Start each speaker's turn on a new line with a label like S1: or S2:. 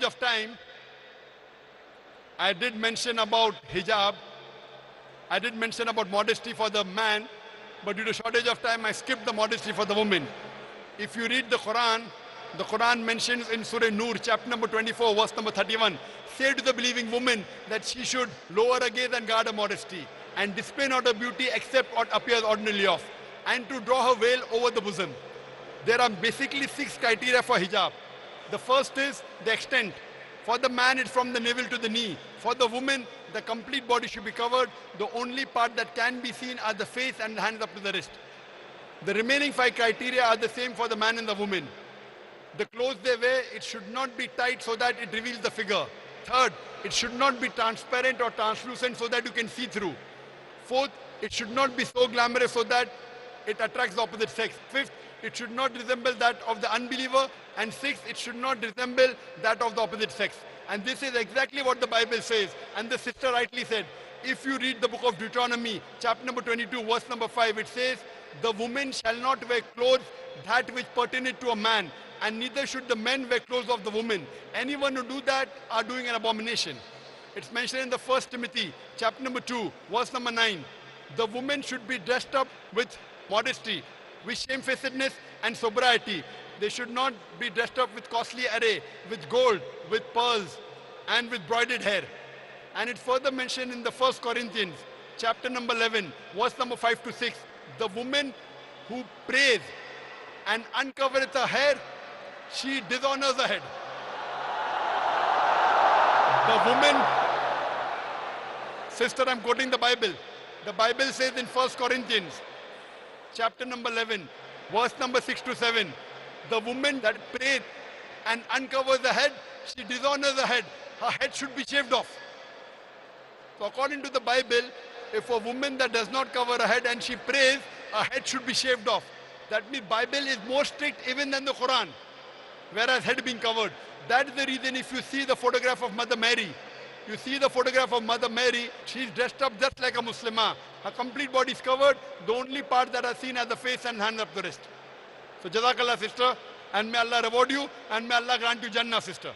S1: shortage of time, I did mention about hijab. I did mention about modesty for the man, but due to shortage of time, I skipped the modesty for the woman. If you read the Quran mentions in Surah Nur, chapter number 24, verse number 31, say to the believing woman that she should lower her gaze and guard her modesty, and display not her beauty except what appears ordinarily of, and to draw her veil over the bosom. There are basically 6 criteria for hijab. The first is the extent. For the man, it's from the navel to the knee. For the woman, the complete body should be covered. The only part that can be seen are the face and the hands up to the wrist. The remaining 5 criteria are the same for the man and the woman. The clothes they wear, it should not be tight so that it reveals the figure. Third, it should not be transparent or translucent so that you can see through. Fourth, it should not be so glamorous so that it attracts the opposite sex. Fifth, it should not resemble that of the unbeliever. And sixth, it should not resemble that of the opposite sex. And this is exactly what the Bible says. And the sister rightly said, if you read the book of Deuteronomy, chapter number 22, verse number 5, it says, the woman shall not wear clothes that which pertain to a man, and neither should the men wear clothes of the woman. Anyone who do that are doing an abomination. It's mentioned in the 1 Timothy, chapter number 2, verse number 9. The woman should be dressed up with modesty, with shamefacedness and sobriety. They should not be dressed up with costly array, with gold, with pearls, and with broided hair. And it's further mentioned in the 1 Corinthians, chapter number 11, verse number 5 to 6. The woman who prays and uncovereth her hair, she dishonors her head. The woman, sister, I'm quoting the Bible. The Bible says in 1 Corinthians, chapter number 11, verse number 6 to 7, the woman that prays and uncovers the head, she dishonors the head. Her head should be shaved off. So according to the Bible, if a woman that does not cover her head and she prays, her head should be shaved off. That means Bible is more strict even than the Quran, whereas head being covered. That is the reason if you see the photograph of Mother Mary, you see the photograph of Mother Mary, she's dressed up just like a Muslimah. Her complete body is covered. The only part that are seen are the face and hands up the wrist. So Jazakallah, sister, and may Allah reward you, and may Allah grant you Jannah, sister.